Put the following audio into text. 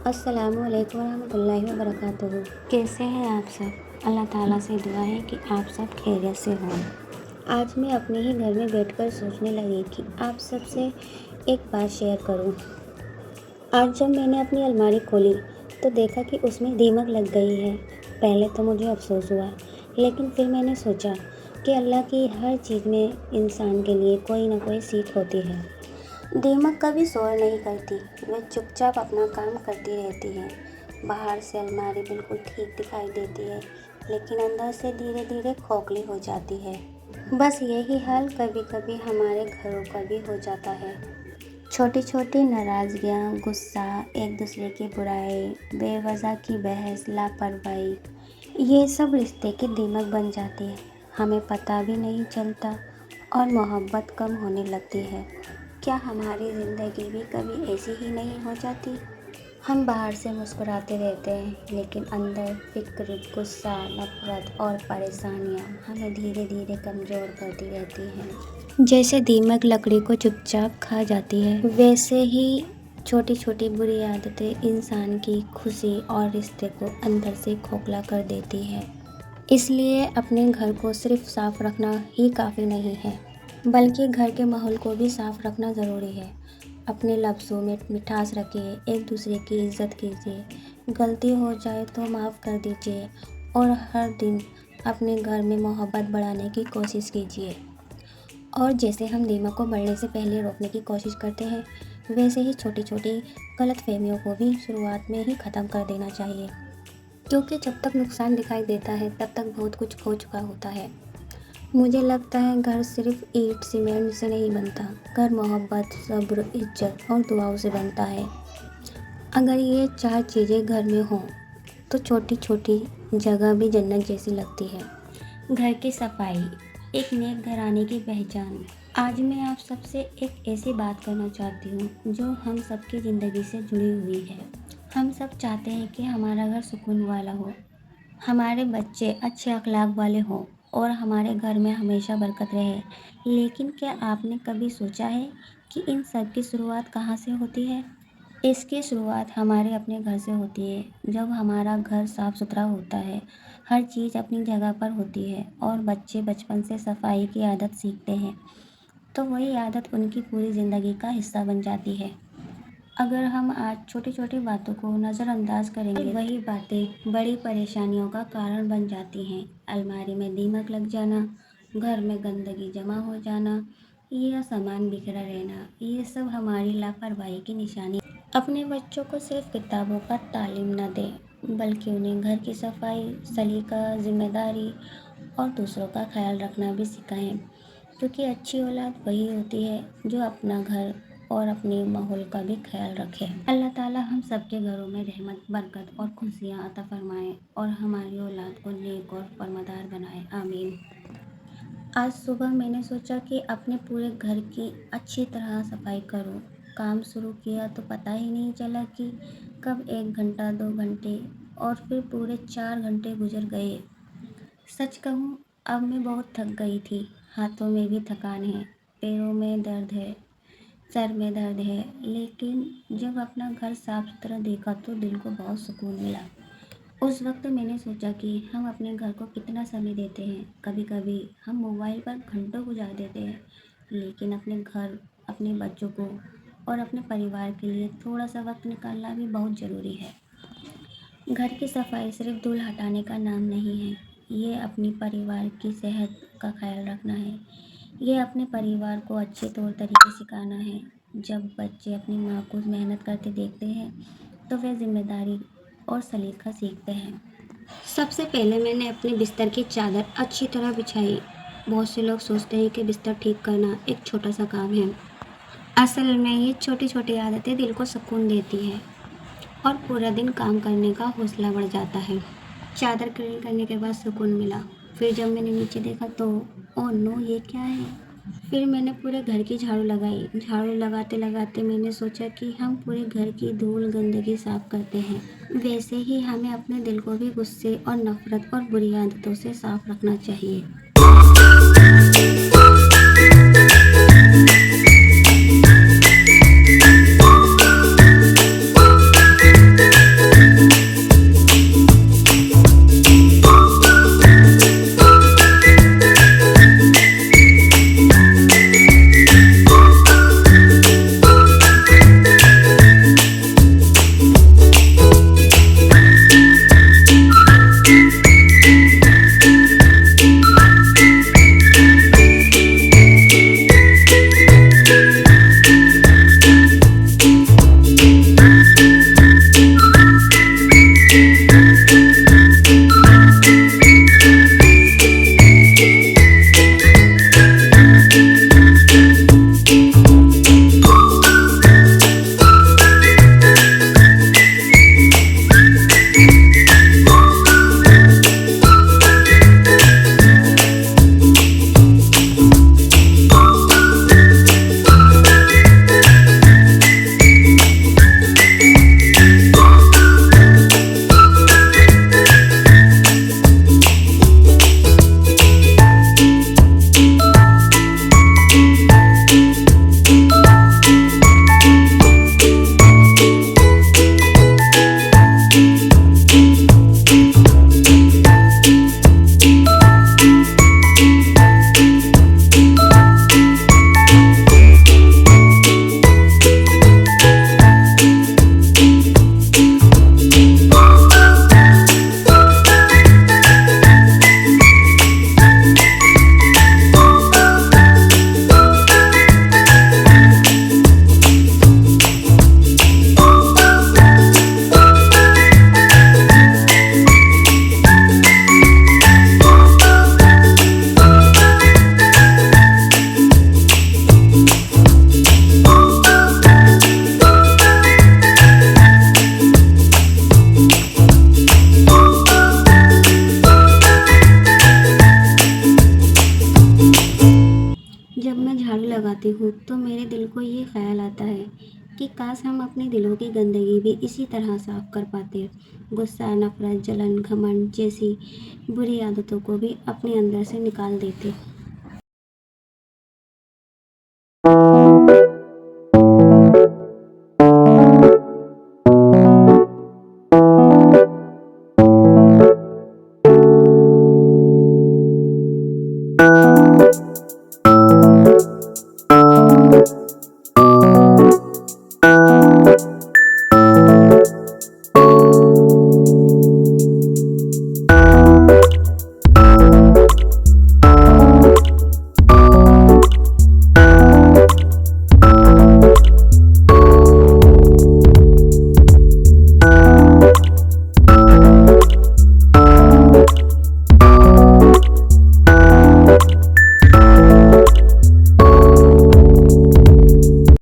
अस्सलामु अलैकुम रहमतुल्लाहि व बरकातुहू। कैसे हैं आप सब? अल्लाह ताला से दुआ है कि आप सब खैरियत से हों। आज मैं अपने ही घर में बैठकर सोचने लगी कि आप सबसे एक बात शेयर करूं। आज जब मैंने अपनी अलमारी खोली तो देखा कि उसमें दीमक लग गई है। पहले तो मुझे अफसोस हुआ, लेकिन फिर मैंने सोचा कि अल्लाह की हर चीज़ में इंसान के लिए कोई ना कोई सीख होती है। दीमक कभी शोर नहीं करती, वह चुपचाप अपना काम करती रहती है। बाहर से अलमारी बिल्कुल ठीक दिखाई देती है, लेकिन अंदर से धीरे धीरे खोखली हो जाती है। बस यही हाल कभी कभी हमारे घरों का भी हो जाता है। छोटी छोटी नाराज़गियाँ, गुस्सा, एक दूसरे की बुराई, बेवजह की बहस, लापरवाही, ये सब रिश्ते की दीमक बन जाती है। हमें पता भी नहीं चलता और मोहब्बत कम होने लगती है। क्या हमारी ज़िंदगी भी कभी ऐसी ही नहीं हो जाती? हम बाहर से मुस्कुराते रहते हैं, लेकिन अंदर फिक्र, गुस्सा, नफरत और परेशानियां हमें धीरे धीरे कमज़ोर करती रहती हैं। जैसे दीमक लकड़ी को चुपचाप खा जाती है, वैसे ही छोटी छोटी बुरी आदतें इंसान की खुशी और रिश्ते को अंदर से खोखला कर देती है। इसलिए अपने घर को सिर्फ साफ रखना ही काफ़ी नहीं है, बल्कि घर के माहौल को भी साफ रखना ज़रूरी है। अपने लफ्ज़ों में मिठास रखिए, एक दूसरे की इज़्ज़त कीजिए, गलती हो जाए तो माफ़ कर दीजिए और हर दिन अपने घर में मोहब्बत बढ़ाने की कोशिश कीजिए। और जैसे हम दीमक को बढ़ने से पहले रोकने की कोशिश करते हैं, वैसे ही छोटी छोटी गलतफहमियों को भी शुरुआत में ही ख़त्म कर देना चाहिए, क्योंकि जब तक नुकसान दिखाई देता है तब तक बहुत कुछ खो चुका होता है। मुझे लगता है घर सिर्फ ईंट सीमेंट से नहीं बनता, घर मोहब्बत, सब्र, इज्जत और दुआओं से बनता है। अगर ये 4 चीज़ें घर में हों तो छोटी छोटी जगह भी जन्नत जैसी लगती है। घर की सफाई एक नेक घराने की पहचान। आज मैं आप सबसे एक ऐसी बात करना चाहती हूँ जो हम सबकी ज़िंदगी से जुड़ी हुई है। हम सब चाहते हैं कि हमारा घर सुकून वाला हो, हमारे बच्चे अच्छे अखलाक वाले हों और हमारे घर में हमेशा बरकत रहे। लेकिन क्या आपने कभी सोचा है कि इन सब की शुरुआत कहाँ से होती है? इसकी शुरुआत हमारे अपने घर से होती है। जब हमारा घर साफ़ सुथरा होता है, हर चीज़ अपनी जगह पर होती है और बच्चे बचपन से सफाई की आदत सीखते हैं, तो वही आदत उनकी पूरी ज़िंदगी का हिस्सा बन जाती है। अगर हम आज छोटी छोटी बातों को नज़रअंदाज करेंगे, वही बातें बड़ी परेशानियों का कारण बन जाती हैं। अलमारी में दीमक लग जाना, घर में गंदगी जमा हो जाना या सामान बिखरा रहना, ये सब हमारी लापरवाही की निशानी। अपने बच्चों को सिर्फ किताबों का तालीम न दें, बल्कि उन्हें घर की सफाई, सलीका, जिम्मेदारी और दूसरों का ख्याल रखना भी सिखाएं, क्योंकि अच्छी औलाद वही होती है जो अपना घर और अपने माहौल का भी ख्याल रखे। अल्लाह ताला हम सबके घरों में रहमत, बरकत और खुशियाँ अता फरमाए और हमारी औलाद को नेक और फरमादार बनाए, आमीन। आज सुबह मैंने सोचा कि अपने पूरे घर की अच्छी तरह सफाई करूं। काम शुरू किया तो पता ही नहीं चला कि कब 1 घंटा, 2 घंटे और फिर पूरे 4 घंटे गुजर गए। सच कहूँ, अब मैं बहुत थक गई थी। हाथों में भी थकान है, पैरों में दर्द है, सर में दर्द है, लेकिन जब अपना घर साफ सुथरा देखा तो दिल को बहुत सुकून मिला। उस वक्त मैंने सोचा कि हम अपने घर को कितना समय देते हैं। कभी कभी हम मोबाइल पर घंटों गुजार देते हैं, लेकिन अपने घर, अपने बच्चों को और अपने परिवार के लिए थोड़ा सा वक्त निकालना भी बहुत ज़रूरी है। घर की सफाई सिर्फ धूल हटाने का नाम नहीं है, ये अपनी परिवार की सेहत का ख्याल रखना है। ये अपने परिवार को अच्छे तौर तरीके सिखाना है। जब बच्चे अपनी माँ को मेहनत करते देखते हैं तो वे जिम्मेदारी और सलीका सीखते हैं। सबसे पहले मैंने अपने बिस्तर की चादर अच्छी तरह बिछाई। बहुत से लोग सोचते हैं कि बिस्तर ठीक करना एक छोटा सा काम है। असल में ये छोटी छोटी आदतें दिल को सुकून देती हैं और पूरा दिन काम करने का हौसला बढ़ जाता है। चादर क्लीन करने के बाद सुकून मिला। फिर जब मैंने नीचे देखा तो ओह नो, ये क्या है? फिर मैंने पूरे घर की झाड़ू लगाई। झाड़ू लगाते लगाते मैंने सोचा कि हम पूरे घर की धूल गंदगी साफ करते हैं, वैसे ही हमें अपने दिल को भी गुस्से और नफरत और बुरी आदतों से साफ रखना चाहिए। تو میرے دل کو یہ خیال آتا ہے کہ کاش ہم اپنے دلوں کی گندگی بھی اسی طرح صاف کر پاتے، غصہ، نفرت، جلن، گھمنڈ جیسی بری عادتوں کو بھی اپنے اندر سے نکال دیتے۔